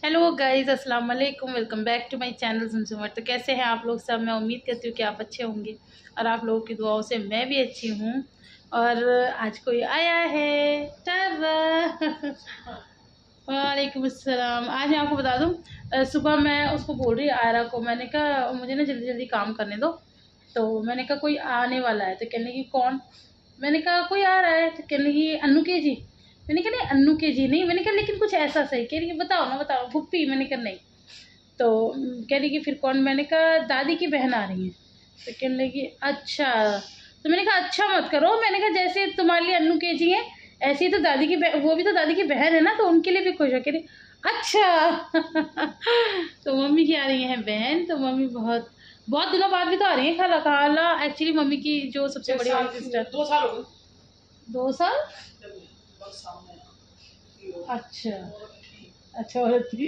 Hello guys, अस्सलाम वालेकुम। Welcome back to my channel Zamzam. तो कैसे हैं आप लोग सब? मैं उम्मीद करती हूँ कि आप अच्छे होंगे और आप लोगों की दुआओं से मैं भी अच्छी हूँ। और आज कोई आया है, टारा। वालेकुम अस्सलाम। आज मैं आपको बता दूँ, सुबह मैं उसको बोल रही आयरा को, मैंने कहा मुझे ना जल्दी जल्दी काम करने दो। तो मैंने कहा कोई आने वाला है, तो कहने की कौन? मैंने कहा कोई आ रहा है, तो कहने लगी अन्नू के जी। मैंने कहा नहीं, अन्नू के जी नहीं। मैंने कहा लेकिन कुछ ऐसा सही। कह रही बताओ ना, बताओ। भुप्पी। मैंने कहा नहीं। तो कह रही कि फिर कौन? मैंने कहा दादी की बहन आ रही है। तो कहने लगी अच्छा। तो मैंने कहा अच्छा मत करो। मैंने कहा जैसे तुम्हारे लिए अन्नू के जी है, ऐसे ही तो दादी की वो भी तो दादी की बहन है ना, तो उनके लिए भी खुश हो। कह रही अच्छा। तो मम्मी की आ रही है बहन। तो मम्मी बहुत बहुत दिनों बाद भी तो आ रही है। खाला खाला एक्चुअली मम्मी की जो सबसे बड़ी वाली सिस्टर। 2 साल हो गए। 2 साल। अच्छा अच्छा, औरत थी।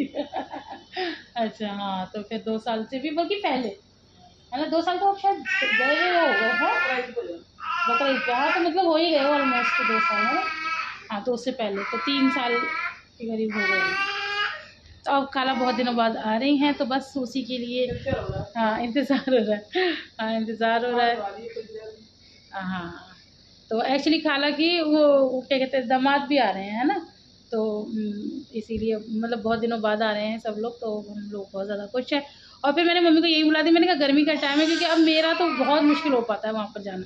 अच्छा हाँ, तो फिर 2 साल से भी बल्कि पहले है ना। 2 साल तो आप शायद गए हुए हो गए हैं बकरीद पे। हाँ, तो मतलब हो ही गए ऑलमोस्ट 2 साल, है ना। हाँ, तो उससे पहले तो 3 साल के करीब हो गए। तो अब खाला बहुत दिनों बाद आ रही हैं, तो बस उसी के लिए हाँ इंतज़ार हो रहा है। हाँ, इंतज़ार हो रहा है। हाँ, तो एक्चुअली खाला की वो क्या कहते हैं, दामाद भी आ रहे हैं, है ना। तो इसीलिए मतलब बहुत दिनों बाद आ रहे हैं सब लोग, तो हम लोग बहुत ज़्यादा खुश हैं। और फिर मैंने मम्मी को यही बुला दी। मैंने कहा गर्मी का टाइम है, क्योंकि अब मेरा तो बहुत मुश्किल हो पाता है वहाँ पर जाना।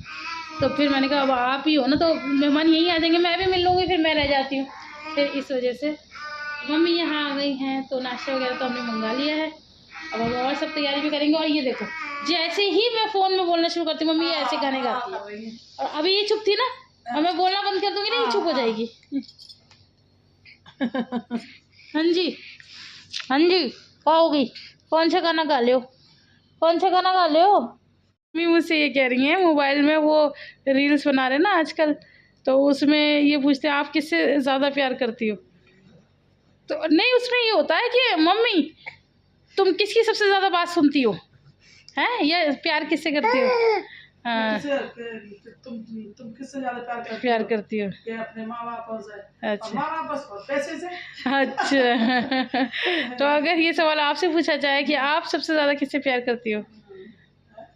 तो फिर मैंने कहा अब आप ही हो ना, तो मेहमान यहीं आ जाएंगे, मैं भी मिल लूँगी, फिर मैं रह जाती हूँ। फिर इस वजह से मम्मी यहाँ आ गई हैं, तो नाश्ता वगैरह तो हमने मंगा लिया है। अब हम और सब तैयारी भी करेंगे। और ये देखो, जैसे ही मैं फ़ोन में बोलना शुरू करती हूँ, मम्मी ये ऐसे गाने गाती है। और अभी ये चुप थी ना, और मैं बोलना बंद कर दूंगी ना, ये चुप हो जाएगी। हाँ जी, हाँ जी। पाओगी? कौन सा गाना गा ले हो? कौन सा गाना गा ले हो? मम्मी मुझसे ये कह रही हैं, मोबाइल में वो रील्स बना रहे हैं ना आजकल, तो उसमें ये पूछते हैं आप किससे ज़्यादा प्यार करती हो। तो नहीं, उसमें ये होता है कि मम्मी तुम किसकी सबसे ज़्यादा बात सुनती हो, हैं, या प्यार किससे करती हो? हाँ, तुम किससे ज्यादा प्यार करती हो? कि अपने माँ बाप से? अच्छा माँ बाप बस पैसे से। अच्छा। तो अगर ये सवाल आपसे पूछा जाए कि आप सबसे ज़्यादा किससे प्यार करती हो,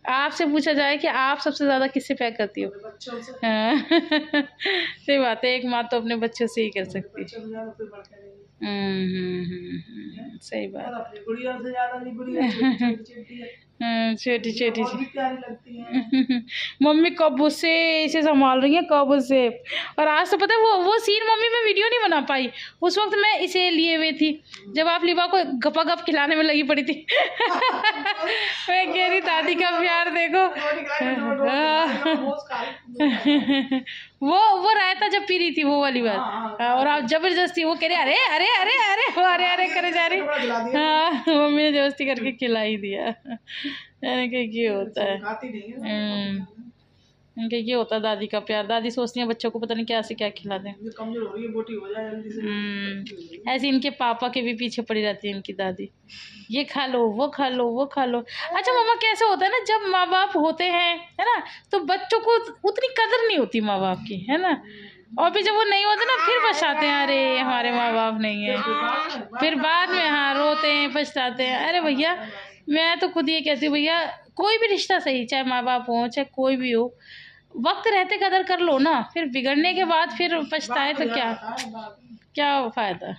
आपसे पूछा जाए कि आप सबसे ज़्यादा किससे प्यार करती हो? बच्चों से। हाँ। सही बात है, एक माँ तो अपने बच्चों से ही कर सकती है। बच्चों से ज्यादा कोई बढ़ नहीं। सही बात। और अपनी गुड़िया से ज्यादा नहीं, गुड़िया छोटी है। छोटी छोटी और सी। भी प्यारी लगती है। मम्मी कब उससे इसे संभाल रही है, कब उससे। और आज तो पता है वो सीन मम्मी मैं वीडियो नहीं बना पाई। उस वक्त मैं इसे लिए हुए थी, जब आप लिबा को गपा गप खिलाने में लगी पड़ी थी। मैं कह रही दादी का प्यार देखो। वो रायता जब पी रही थी, वो वाली बात। और आप जबरदस्ती वो कह रहे अरे अरे अरे अरे वो अरे अरे करे जा रही। हाँ, मम्मी ने जबरदस्ती करके खिला ही दिया। मैंने कहा ये होता है। उनके ये होता है दादी का प्यार। दादी सोचती है बच्चों को पता नहीं क्या से क्या खिला दें। कमजोर हो रही है, मोटी हो जाए जल्दी से। ऐसे इनके पापा के भी पीछे पड़ी रहती है इनकी दादी, ये खा लो, वो खा लो, वो खा लो। अच्छा मम्मा, कैसे होता है ना, जब माँ बाप होते हैं, है ना, तो बच्चों को उतनी कदर नहीं होती माँ बाप की, है ना। और फिर जब वो नहीं होते ना, फिर पछताते हैं अरे हमारे माँ बाप नहीं है। फिर बाद में हाँ रोते हैं, पछताते हैं। अरे भैया, मैं तो खुद ये कहती हूँ, भैया कोई भी रिश्ता सही, चाहे माँ बाप हो चाहे कोई भी हो, वक्त रहते कदर कर लो ना। फिर बिगड़ने के बाद फिर पछताए तो क्या क्या फ़ायदा।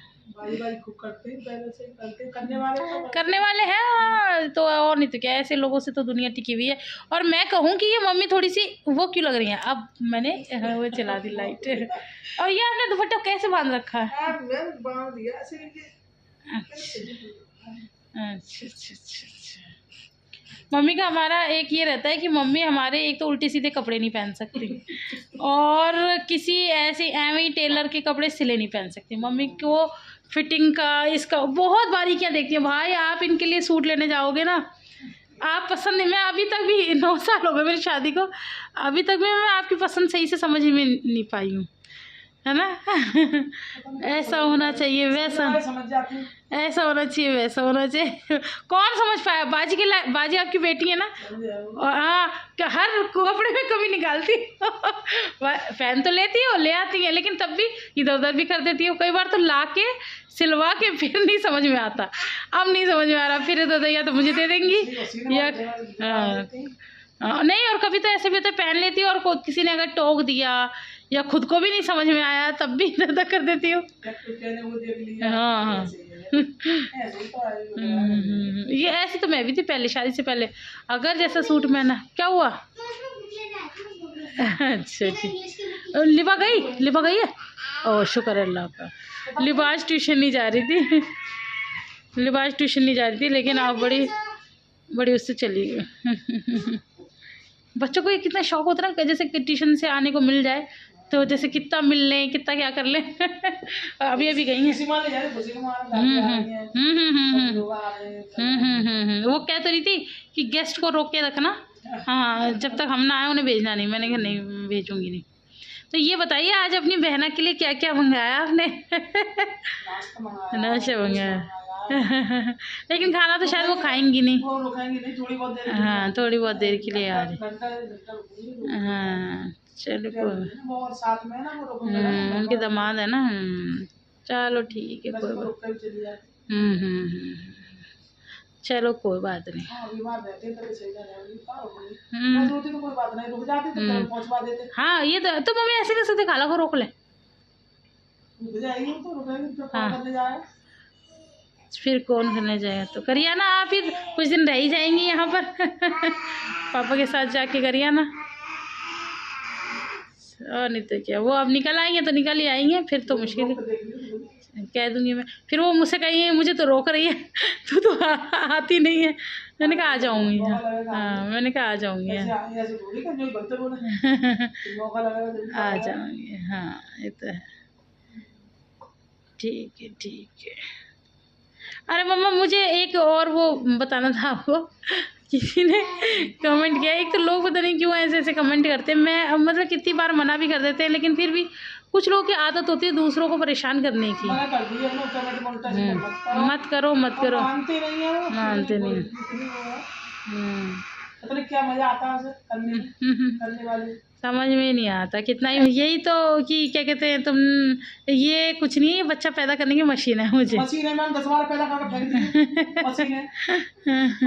खूब करते हैं, पहले से करने वाले हैं हाँ, तो और नहीं तो क्या। ऐसे लोगों से तो दुनिया टिकी हुई है। और मैं कहूँ कि ये मम्मी थोड़ी सी वो क्यों लग रही है। अब मैंने वो चला दी लाइट। और ये आपने दुपट्टा कैसे बांध रखा है? अच्छा अच्छा अच्छा अच्छा। मम्मी का हमारा एक ये रहता है कि मम्मी हमारे एक तो उल्टे सीधे कपड़े नहीं पहन सकती, और किसी ऐसे एवं ही टेलर के कपड़े सिले नहीं पहन सकती। मम्मी को फिटिंग का इसका बहुत बारीकियाँ देखती हैं। भाई आप इनके लिए सूट लेने जाओगे ना, आप पसंद नहीं। मैं अभी तक भी 9 साल हो गए मेरी शादी को, अभी तक भी मैं आपकी पसंद सही से समझ में नहीं पाई हूँ। है ना। ऐसा होना चाहिए, वैसा समझ जाती हूँ। ऐसा होना चाहिए, वैसा होना चाहिए। कौन समझ पाया? बाजी के बाजी आपकी बेटी है ना, और हाँ हर कपड़े में कमी निकालती। फैन तो लेती हो, ले आती है, लेकिन तब भी इधर उधर भी कर देती हो। कई बार तो ला के सिलवा के फिर नहीं समझ में आता। अब नहीं समझ में आ रहा, फिर इधर या तो मुझे दे देंगी या नहीं। और कभी तो ऐसे भी होता है पहन लेती हूँ और किसी ने अगर टोक दिया या खुद को भी नहीं समझ में आया तब भी इधर उधर कर देती हूँ। हाँ हाँ ये ऐसे तो मैं भी थी पहले, शादी से पहले। अगर जैसा सूट मैंने, क्या हुआ? अच्छा अच्छा, लिबा गई है। ओह शुक्र अल्लाह का। लिबाज ट्यूशन नहीं जा रही थी, लिबाज ट्यूशन नहीं जा रही थी, लेकिन आप बड़ी बड़ी उससे चली गई। बच्चों को ये कितना शौक होता है ना, जैसे कि ट्यूशन से आने को मिल जाए तो जैसे कितना मिल लें, कितना क्या कर लें। अभी अभी गई हैं। वो कह तो रही थी कि गेस्ट को रोक के रखना, हाँ जब तक हम ना आए उन्हें भेजना नहीं। मैंने कहा नहीं भेजूंगी नहीं। तो ये बताइए आज अपनी बहना के लिए क्या क्या मंगाया आपने? नाश्ता मंगाया। लेकिन खाना तो शायद वो खाएंगी नहीं, हाँ थोड़ी बहुत देर के लिए आ रही। हाँ चलो उनके दामाद है ना। चलो ठीक है, कोई बात। चलो कोई बात नहीं। हाँ ये तो मम्मी ऐसे कैसे खाला को रोक ले। हाँ फिर कौन करने जाएगा? तो करिए ना आप, फिर कुछ दिन रह ही जाएंगी यहाँ पर। पापा के साथ जाके करिए ना। और नहीं तो क्या, वो अब निकल आएंगे तो निकल ही आएंगे, फिर तो मुश्किल है। कह दूंगी मैं, फिर वो मुझसे कहेंगे मुझे तो रोक रही है, तो आती नहीं है। मैंने कहा आ जाऊंगी। हाँ मैंने कहा आ जाऊंगी। आ जाऊंगी, हाँ ये तो है। ठीक है ठीक है। अरे मम्मा मुझे एक और वो बताना था आपको। किसी ने कमेंट किया, एक तो लोग पता नहीं क्यों ऐसे ऐसे कमेंट करते हैं। मैं मतलब कितनी बार मना भी कर देते हैं, लेकिन फिर भी कुछ लोगों की आदत होती है दूसरों को परेशान करने की। मत करो मत करो, मानते नहीं। क्या मजा आता है करने वाले, समझ में नहीं आता कितना ही। यही तो कि क्या कहते हैं तुम, ये कुछ नहीं है, बच्चा पैदा करने की मशीन है। मुझे मशीन है, मैंने 10 बार पैदा करके फेंक दी मशीन है।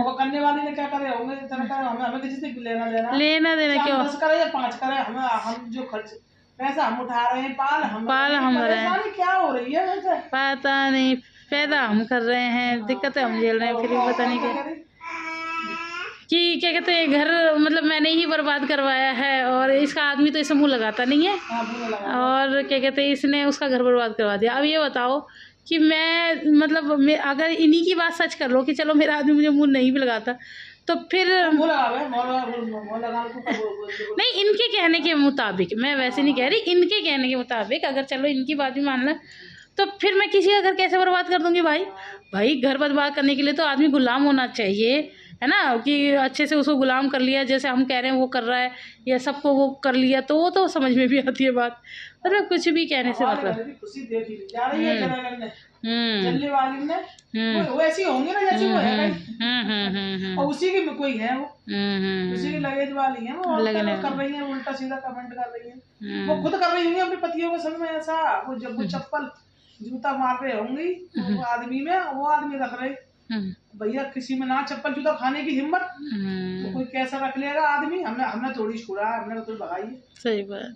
और करने वाले ने क्या करे होंगे, हमें किसी से लेना देना क्यों? 10 करे या 5 करे, हम जो खर्च पैसा हम उठा रहे हैं, पाल हम रहे हैं। क्या हो रही है वैसे पता नहीं, पैदा हम कर रहे हैं, दिक्कतें हम झेल रहे हैं, फिर भी पता नहीं क्या कि क्या कहते हैं घर मतलब मैंने ही बर्बाद करवाया है, और इसका आदमी तो इसे मुँह लगाता नहीं है, और क्या कहते हैं इसने उसका घर बर्बाद करवा दिया। अब ये बताओ कि मैं मतलब अगर इन्हीं की बात सच कर लो कि चलो मेरा आदमी मुझे मुँह नहीं भी लगाता, तो फिर नहीं, इनके कहने के मुताबिक, मैं वैसे नहीं कह रही, इनके कहने के मुताबिक अगर चलो इनकी बात भी मान लें, तो फिर मैं किसी का घर कैसे बर्बाद कर दूंगी? भाई घर बर्बाद करने के लिए तो आदमी गुलाम होना चाहिए, है ना, कि अच्छे से उसको गुलाम कर लिया, जैसे हम कह रहे हैं वो कर रहा है, या सबको वो कर लिया, तो वो तो समझ में भी आती है बात। मतलब कुछ भी कहने से मतलब चलने वाली ने वो ऐसी होंगे ना जैसी वो है, और उसी की कोई है वो उसी की लगेज वाली है, वो कर रही है, उल्टा सीधा कमेंट कर रही है। वो खुद कर रही होंगी अपने पतियों के संग में ऐसा, वो जब वो चप्पल जूता मार रहे होंगी वो आदमी में, वो आदमी रख रहे भैया किसी में ना चप्पल जूता खाने की हिम्मत, तो कोई कैसा रख लेगा आदमी। हमने थोड़ी छुड़ा, हमने तो भगाई। सही बात,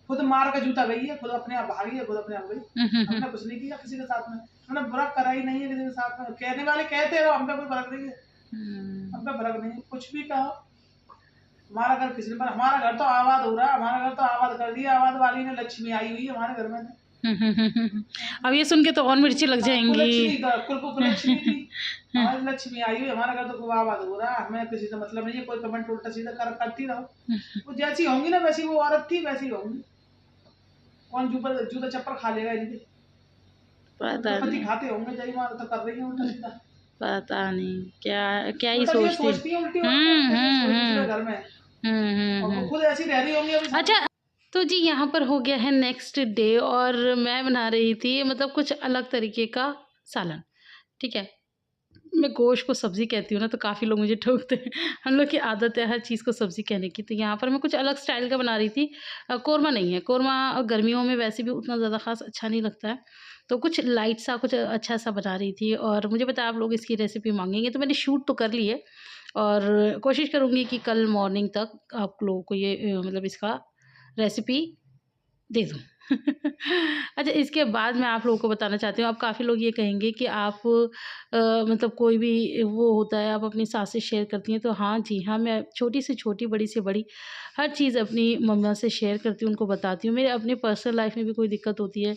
खुद मार का जूता गई है, खुद अपने आप भागी है, खुद अपने आप गई। हमने कुछ नहीं किया किसी के साथ में, हमने बुरा करा ही नहीं है किसी के साथ में। कहने वाले कहते रहो, हम पे कोई फर्क नहीं है, हम पे फर्क नहीं है, कुछ भी कहो। हमारा घर किसी ने, हमारा घर तो आबाद हो रहा है, हमारा घर तो आबाद कर दिया, आबाद वाली ने, लक्ष्मी आई हुई है हमारे घर में। अब ये सुन के तो और मिर्ची लग जाएंगी। लक्ष्मी आई हुई हमारा घर तो खूब आबाद हो रहा है, हमें किसी से मतलब नहीं है। कोई कमेंट उल्टा सीधा करती रहो, वो जैसी होंगी ना वैसी वो औरत थी वैसी होंगी। कौन जूता चप्पल खा लेगा इनके? पति खाते होंगे, जय मार तो कर रही है उल्टा सीधा। पता नहीं क्या ही सोचती है उल्टी घर में, खुद ऐसी रह रही होंगी। अच्छा तो जी यहाँ पर हो गया है नेक्स्ट डे और मैं बना रही थी मतलब कुछ अलग तरीके का सालन। ठीक है, मैं गोश्त को सब्ज़ी कहती हूँ ना तो काफ़ी लोग मुझे ठोकते हैं। हम लोग की आदत है हर चीज़ को सब्ज़ी कहने की। तो यहाँ पर मैं कुछ अलग स्टाइल का बना रही थी। कोरमा नहीं है, कोरमा गर्मियों में वैसे भी उतना ज़्यादा ख़ास अच्छा नहीं लगता है। तो कुछ लाइट सा कुछ अच्छा सा बना रही थी और मुझे पता है आप लोग इसकी रेसिपी मांगेंगे तो मैंने शूट तो कर ली है और कोशिश करूँगी कि कल मॉर्निंग तक आप लोगों को ये मतलब इसका रेसिपी दे दूँ। अच्छा, इसके बाद मैं आप लोगों को बताना चाहती हूँ, अब काफ़ी लोग ये कहेंगे कि आप मतलब कोई भी वो होता है आप अपनी सास से शेयर करती हैं, तो हाँ जी हाँ, मैं छोटी से छोटी, बड़ी से बड़ी हर चीज़ अपनी मम्मा से शेयर करती हूँ, उनको बताती हूँ। मेरे अपने पर्सनल लाइफ में भी कोई दिक्कत होती है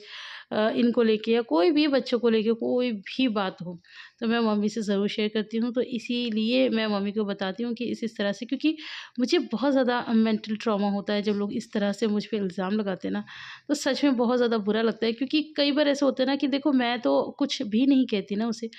इनको लेके या कोई भी बच्चों को लेके कोई भी बात हो, तो मैं मम्मी से ज़रूर शेयर करती हूँ। तो इसीलिए मैं मम्मी को बताती हूँ कि इस तरह से, क्योंकि मुझे बहुत ज़्यादा मेंटल ट्रॉमा होता है जब लोग इस तरह से मुझ पे इल्ज़ाम लगाते हैं ना, तो सच में बहुत ज़्यादा बुरा लगता है। क्योंकि कई बार ऐसे होता है ना कि देखो मैं तो कुछ भी नहीं कहती ना उसे,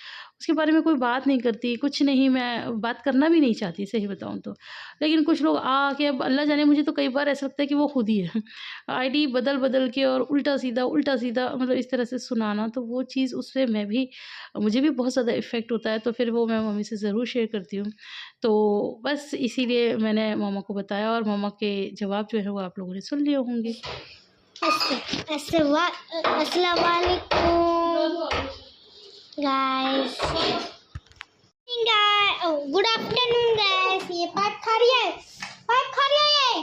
उसके बारे में कोई बात नहीं करती, कुछ नहीं, मैं बात करना भी नहीं चाहती सही बताऊँ तो। लेकिन कुछ लोग आके, अब अल्लाह जाने, मुझे तो कई बार ऐसा लगता है कि वो खुद ही है। आईडी बदल-बदल के और उल्टा-सीधा मतलब इस तरह से सुनाना, तो वो चीज़ उससे मुझे भी बहुत ज़्यादा इफ़ेक्ट होता है, तो फिर वो मैं मम्मी से ज़रूर शेयर करती हूँ। तो बस इसीलिए मैंने मम्मा को बताया और मम्मा के जवाब जो है वो आप लोगों ने सुन लिए होंगे। अस्सलाम वालेकुम गाइस, गुड आफ्टरनून गाइस। ये पाइप खा रही है ये।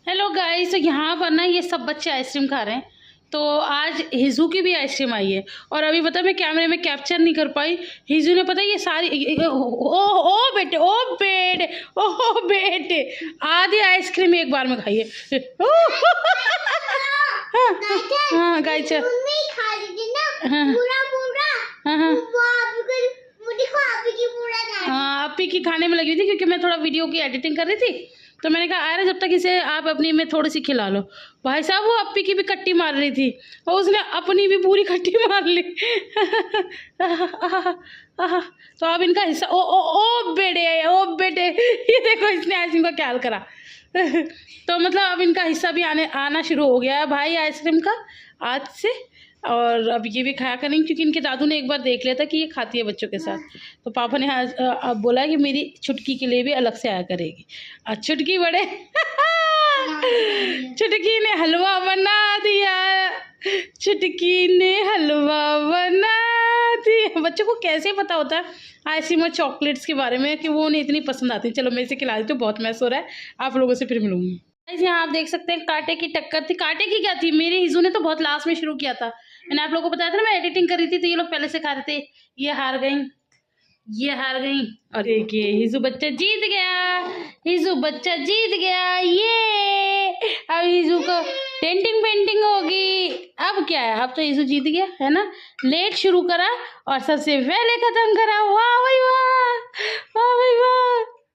हेलो गाइस, तो यहाँ पर ना ये सब बच्चे आइसक्रीम खा रहे हैं। तो आज हिजू की भी आइसक्रीम आई है और अभी पता मैं कैमरे में कैप्चर नहीं कर पाई। हिजू ने पता ये सारी ओ बेटे आधी आइसक्रीम एक बार में खाई है। हाँ गाइस, खा ली थी ना पूरा। हाँ, आपी की खाने में लगी हुई थी क्योंकि मैं थोड़ा वीडियो की एडिटिंग कर रही थी, तो मैंने कहा आयरा जब तक इसे आप अपनी में थोड़ी सी खिला लो। भाई साहब, वो अप्पी की भी कट्टी मार रही थी और उसने अपनी भी पूरी कट्टी मार ली। तो अब इनका हिस्सा ओ बेटे ये देखो इसने आइसक्रीम का क्या हाल करा। तो मतलब अब इनका हिस्सा भी आना शुरू हो गया है भाई आइसक्रीम का आज से। और अब ये भी खाया करेंगे क्योंकि इनके दादू ने एक बार देख लिया था कि ये खाती है बच्चों के साथ, तो पापा ने आज अब बोला कि मेरी छुटकी के लिए भी अलग से आया करेगी। और छुटकी बड़े छुटकी ने हलवा बना दिया, छुटकी ने हलवा बना दिया। बच्चों को कैसे पता होता है आइसक्रीम और चॉकलेट्स के बारे में कि वो उन्हें इतनी पसंद आती है। चलो मैं इसे खिला देती हूँ, बहुत मैस हो रहा है, आप लोगों से फिर मिलूंगी। यहाँ आप देख सकते हैं कांटे की टक्कर थी। कांटे की क्या थी, मेरे हिजू ने तो बहुत लास्ट में शुरू किया था। मैंने आप लोगों को बताया था ना मैं एडिटिंग कर रही थी, तो ये लोग पहले से खा रहे थे। ये हार गई और एक ये हिजू बच्चा जीत गया। ये अब हिजू को पेंटिंग होगी। अब क्या है, अब तो हिजू जीत गया है ना। लेट शुरू करा और सबसे पहले खत्म करा